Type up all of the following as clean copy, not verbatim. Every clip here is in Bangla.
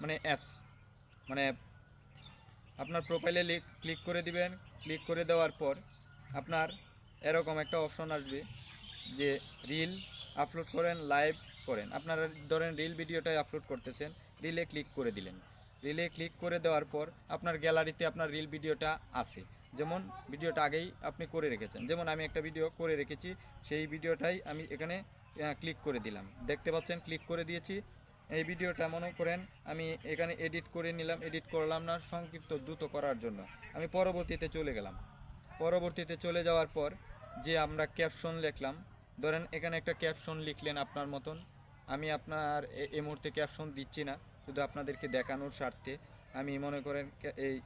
মানে অ্যাপস, মানে আপনার প্রোফাইলে ক্লিক করে দিবেন। ক্লিক করে দেওয়ার পর আপনার এরকম একটা অপশন আসবে যে রিল আপলোড করেন, লাইভ করেন। আপনারা ধরেন রিল ভিডিওটাই আপলোড করতেছেন, রিলে ক্লিক করে দিলেন। রিলে ক্লিক করে দেওয়ার পর আপনার গ্যালারিতে আপনার রিল ভিডিওটা আছে, যেমন ভিডিওটা আগেই আপনি করে রেখেছেন। যেমন আমি একটা ভিডিও করে রেখেছি, সেই ভিডিওটাই আমি এখানে ক্লিক করে দিলাম। দেখতে পাচ্ছেন ক্লিক করে দিয়েছি। এই ভিডিওটা মনে করেন আমি এখানে এডিট করে নিলাম, এডিট করলাম না সংক্ষিপ্ত দ্রুত করার জন্য। আমি পরবর্তীতে চলে গেলাম। পরবর্তীতে চলে যাওয়ার পর যে আমরা ক্যাপশন লিখলাম, ধরেন এখানে একটা ক্যাপশন লিখলেন আপনার মতন। আমি আপনার এই মুহূর্তে ক্যাপশন দিচ্ছি না, শুধু আপনাদেরকে দেখানোর স্বার্থে আমি মনে করেন এই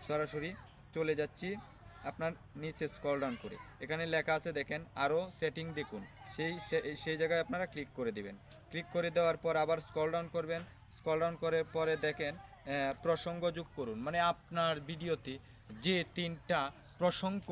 সরাসরি চলে যাচ্ছি আপনার নিচে স্ক্রল ডাউন করে। এখানে লেখা আছে দেখেন আরও সেটিং দেখুন, সেই জায়গায় আপনারা ক্লিক করে দিবেন। ক্লিক করে দেওয়ার পর আবার স্ক্রল ডাউন করবেন। স্ক্রল ডাউন করে পরে দেখেন প্রসঙ্গ যোগ করুন, মানে আপনার ভিডিওতে যে 3টা প্রসঙ্গ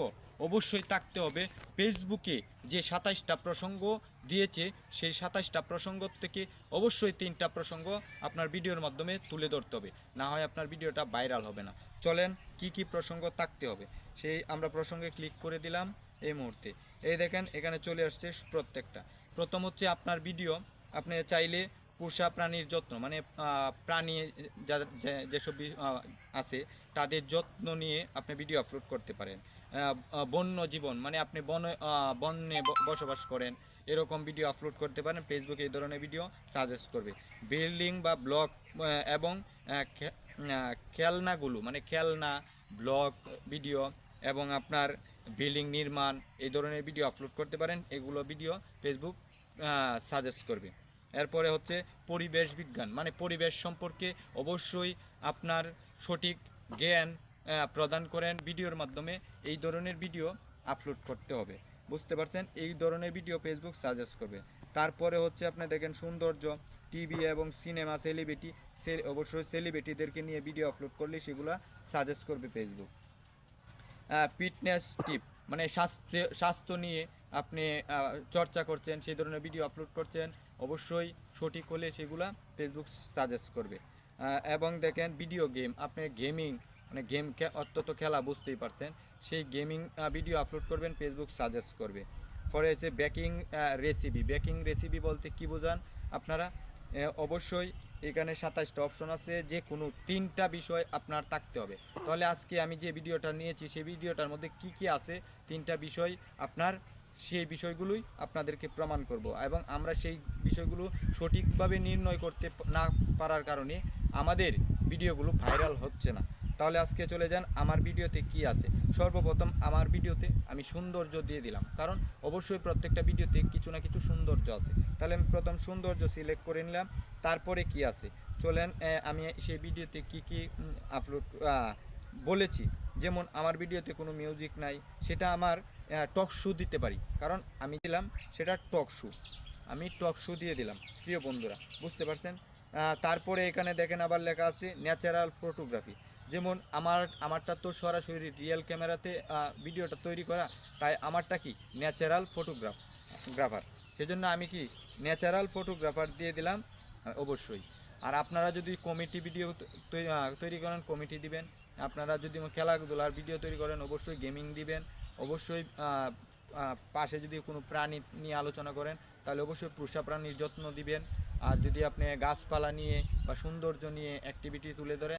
অবশ্যই থাকতে হবে। ফেসবুকে যে 27টা প্রসঙ্গ দিয়েছে, সেই 27টা প্রসঙ্গ থেকে অবশ্যই 3টা প্রসঙ্গ আপনার ভিডিওর মাধ্যমে তুলে ধরতে হবে, না হয় আপনার ভিডিওটা ভাইরাল হবে না। চলেন কি কি প্রসঙ্গ থাকতে হবে সেই আমরা প্রসঙ্গে ক্লিক করে দিলাম এই মুহূর্তে। এই দেখেন এখানে চলে আসছে প্রত্যেকটা। প্রথম হচ্ছে আপনার ভিডিও, আপনি চাইলে পোষা প্রাণীর যত্ন, মানে প্রাণী যেসব আছে তাদের যত্ন নিয়ে আপনি ভিডিও আপলোড করতে পারেন। বন্য জীবন, মানে আপনি বনে বসবাস করেন, এরকম ভিডিও আপলোড করতে পারেন। ফেসবুকে এই ধরনের ভিডিও সাজেস্ট করবে। বিল্ডিং বা ব্লগ এবং খেলনাগুলো, মানে খেলনা, ব্লগ ভিডিও এবং আপনার বিল্ডিং নির্মাণ, এই ধরনের ভিডিও আপলোড করতে পারেন। এগুলো ভিডিও ফেসবুক সাজেস্ট করবে। এরপরে হচ্ছে পরিবেশ বিজ্ঞান, মানে পরিবেশ সম্পর্কে অবশ্যই আপনার সঠিক জ্ঞান প্রদান করেন ভিডিওর মাধ্যমে, এই ধরনের ভিডিও আপলোড করতে হবে। বুঝতে পারছেন? এই ধরনের ভিডিও ফেসবুক সাজেস্ট করবে। তারপরে হচ্ছে আপনি দেখেন সৌন্দর্য, টিভি এবং সিনেমা, সেলিব্রিটি, অবশ্যই সেলিব্রিটিদেরকে নিয়ে ভিডিও আপলোড করলে সেগুলো সাজেস্ট করবে ফেসবুক। ফিটনেস টিপ, মানে স্বাস্থ্য নিয়ে আপনি চর্চা করছেন, সেই ধরনের ভিডিও আপলোড করছেন, অবশ্যই সঠিক হলে সেগুলা ফেসবুক সাজেস্ট করবে। এবং দেখেন ভিডিও গেম, আপনি গেমিং, মানে গেম অত্যন্ত খেলা বুঝতেই পারছেন, সেই গেমিং ভিডিও আপলোড করবেন, ফেসবুক সাজেস্ট করবে। পরে হচ্ছে বেকিং রেসিপি। বেকিং রেসিপি বলতে কী বোঝান আপনারা? অবশ্যই এখানে 27টা অপশন আছে, যে কোনো 3টা বিষয় আপনার থাকতে হবে। তাহলে আজকে আমি যে ভিডিওটা নিয়েছি সেই ভিডিওটার মধ্যে কি কি আছে 3টা বিষয় আপনার, সেই বিষয়গুলোই আপনাদেরকে প্রমাণ করব। এবং আমরা সেই বিষয়গুলো সঠিকভাবে নির্ণয় করতে না পারার কারণে আমাদের ভিডিওগুলো ভাইরাল হচ্ছে না। তাহলে আজকে চলে যান আমার ভিডিওতে কি আছে। সর্বপ্রথম আমার ভিডিওতে আমি সৌন্দর্য দিয়ে দিলাম, কারণ অবশ্যই প্রত্যেকটা ভিডিওতে কিছু না কিছু সৌন্দর্য আছে। তাহলে আমি প্রথম সৌন্দর্য সিলেক্ট করে নিলাম। তারপরে কি আছে চলেন আমি সেই ভিডিওতে কি কি আপলোড বলেছি। যেমন আমার ভিডিওতে কোনো মিউজিক নাই, সেটা আমার টক শো দিতে পারি, কারণ আমি দিলাম সেটা টক শো, আমি টক শো দিয়ে দিলাম প্রিয় বন্ধুরা। বুঝতে পারছেন? তারপরে এখানে দেখেন আবার লেখা আছে ন্যাচারাল ফটোগ্রাফি। যেমন আমারটা তো সরাসরি রিয়েল ক্যামেরাতে ভিডিওটা তৈরি করা, তাই আমারটা কি ন্যাচারাল ফটোগ্রাফার, সেজন্য আমি কি ন্যাচারাল ফটোগ্রাফার দিয়ে দিলাম অবশ্যই। আর আপনারা যদি কমেডি ভিডিও তৈরি করেন কমেডি দিবেন, আপনারা যদি খেলাধুলার ভিডিও তৈরি করেন অবশ্যই গেমিং দিবেন, অবশ্যই পাশে যদি কোনো প্রাণী নিয়ে আলোচনা করেন তাহলে অবশ্যই পোষা প্রাণীর যত্ন দিবেন। আর যদি আপনি গাছপালা নিয়ে বা সৌন্দর্য নিয়ে অ্যাক্টিভিটি তুলে ধরেন